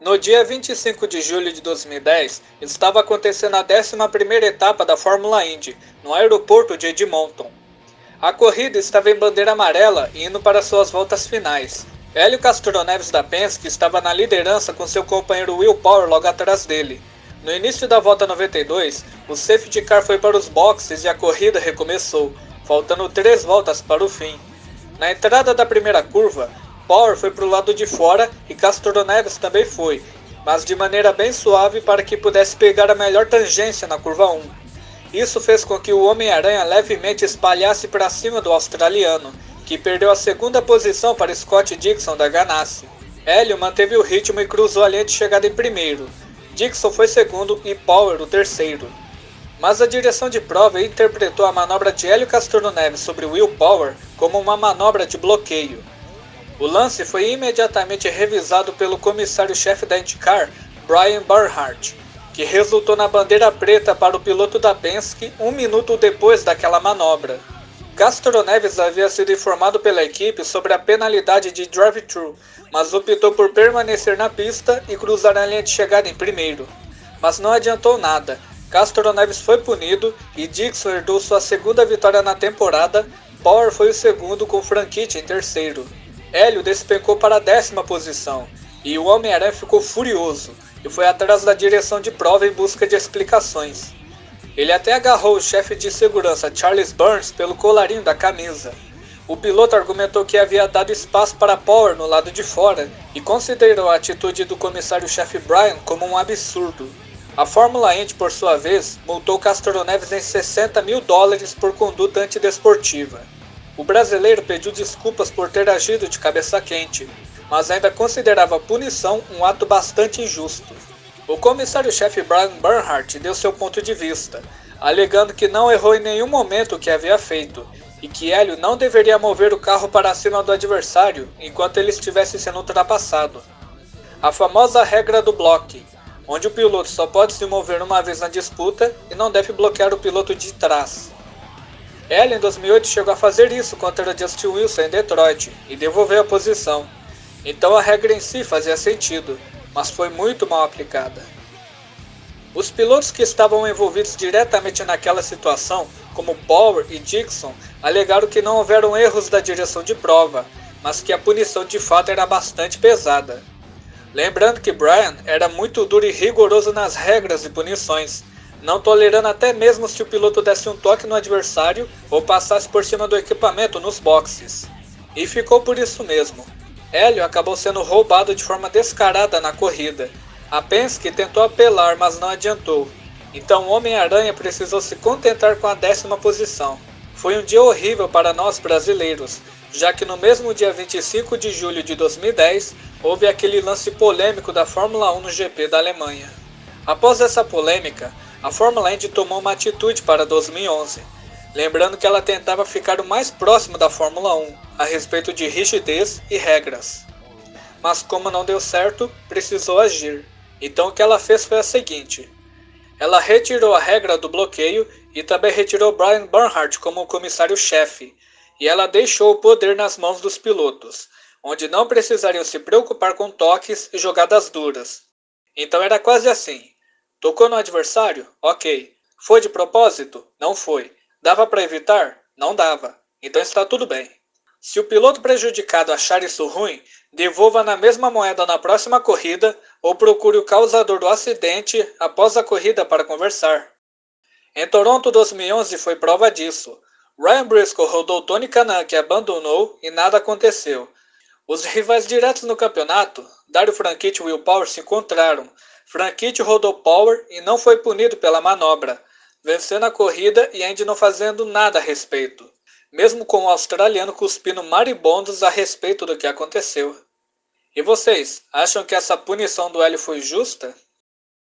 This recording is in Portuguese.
No dia 25 de julho de 2010, estava acontecendo a 11ª etapa da Fórmula Indy, no aeroporto de Edmonton. A corrida estava em bandeira amarela e indo para suas voltas finais. Hélio Castroneves da Penske estava na liderança com seu companheiro Will Power logo atrás dele. No início da volta 92, o safety car foi para os boxes e a corrida recomeçou, faltando 3 voltas para o fim. Na entrada da primeira curva, Power foi para o lado de fora e Castroneves também foi, mas de maneira bem suave para que pudesse pegar a melhor tangência na curva 1. Isso fez com que o Homem-Aranha levemente espalhasse para cima do australiano, que perdeu a segunda posição para Scott Dixon da Ganassi. Hélio manteve o ritmo e cruzou a linha de chegada em primeiro. Dixon foi segundo e Power o terceiro. Mas a direção de prova interpretou a manobra de Hélio Castroneves sobre Will Power como uma manobra de bloqueio. O lance foi imediatamente revisado pelo comissário-chefe da IndyCar, Brian Barnhart, que resultou na bandeira preta para o piloto da Penske 1 minuto depois daquela manobra. Castroneves havia sido informado pela equipe sobre a penalidade de drive-thru, mas optou por permanecer na pista e cruzar a linha de chegada em primeiro. Mas não adiantou nada. Castroneves foi punido e Dixon herdou sua segunda vitória na temporada. Power foi o segundo com Franchitti em terceiro. Hélio despencou para a 10ª posição e o Homem-Aranha ficou furioso e foi atrás da direção de prova em busca de explicações. Ele até agarrou o chefe de segurança Charles Burns pelo colarinho da camisa. O piloto argumentou que havia dado espaço para Power no lado de fora e considerou a atitude do comissário-chefe Brian como um absurdo. A Fórmula Indy, por sua vez, multou Castroneves em $60 mil por conduta antidesportiva. O brasileiro pediu desculpas por ter agido de cabeça quente, mas ainda considerava a punição um ato bastante injusto. O comissário-chefe Brian Barnhart deu seu ponto de vista, alegando que não errou em nenhum momento o que havia feito, e que Hélio não deveria mover o carro para cima do adversário enquanto ele estivesse sendo ultrapassado. A famosa regra do bloque, onde o piloto só pode se mover uma vez na disputa e não deve bloquear o piloto de trás. Hélio em 2008 chegou a fazer isso contra Justin Wilson em Detroit e devolveu a posição. Então a regra em si fazia sentido, mas foi muito mal aplicada. Os pilotos que estavam envolvidos diretamente naquela situação, como Power e Dixon, alegaram que não houveram erros da direção de prova, mas que a punição de fato era bastante pesada. Lembrando que Brian era muito duro e rigoroso nas regras e punições, não tolerando até mesmo se o piloto desse um toque no adversário ou passasse por cima do equipamento nos boxes. E ficou por isso mesmo. Hélio acabou sendo roubado de forma descarada na corrida. A Penske tentou apelar, mas não adiantou. Então o Homem-Aranha precisou se contentar com a 10ª posição. Foi um dia horrível para nós brasileiros, já que no mesmo dia 25 de julho de 2010, houve aquele lance polêmico da Fórmula 1 no GP da Alemanha. Após essa polêmica, a Fórmula Indy tomou uma atitude para 2011, lembrando que ela tentava ficar o mais próximo da Fórmula 1, a respeito de rigidez e regras. Mas como não deu certo, precisou agir. Então o que ela fez foi a seguinte: ela retirou a regra do bloqueio e também retirou Brian Barnhart como comissário-chefe, e ela deixou o poder nas mãos dos pilotos, onde não precisariam se preocupar com toques e jogadas duras. Então era quase assim: tocou no adversário? Ok. Foi de propósito? Não foi. Dava para evitar? Não dava. Então está tudo bem. Se o piloto prejudicado achar isso ruim, devolva na mesma moeda na próxima corrida ou procure o causador do acidente após a corrida para conversar. Em Toronto 2011 foi prova disso. Ryan Briscoe rodou Tony Kanaan, que abandonou, e nada aconteceu. Os rivais diretos no campeonato, Dario Franchitti e Will Power, se encontraram. Franchitti rodou Power e não foi punido pela manobra, vencendo a corrida e ainda não fazendo nada a respeito, mesmo com o australiano cuspindo maribondos a respeito do que aconteceu. E vocês, acham que essa punição do Hélio foi justa?